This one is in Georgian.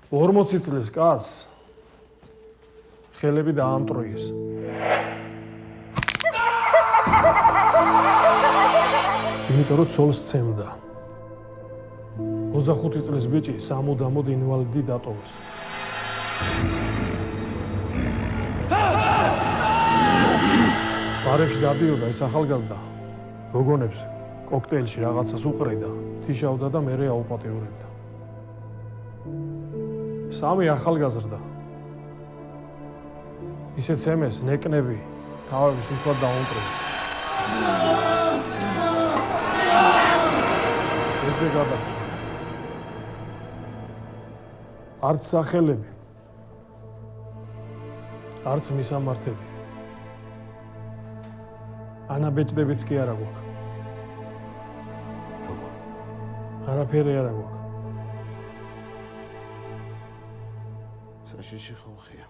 40 წლის კაცს ხელები დაამტროიეს. იმიტომ რომ ცოლს სცემდა. 25 წლის ბიჭი სამუდამოდ ინვალიდი დატოვეს. ბარებში დადიოდა ეს ახალგაზრდა გოგონებს კოქტეილში რაღაცას უყრიდა, თიშავდა და მერე აუპატიურებდა. სამი ახალგაზრდა ისეთ ცემეს ნეკნები თავების უფრო დაუნტრეს. ეძე გადარჩა. არც სახელები, არც მისამართები. ანაბეჭდებიც კი არა გვაქვს. არაფერი არა გვაქვს. საშიში ხალხია.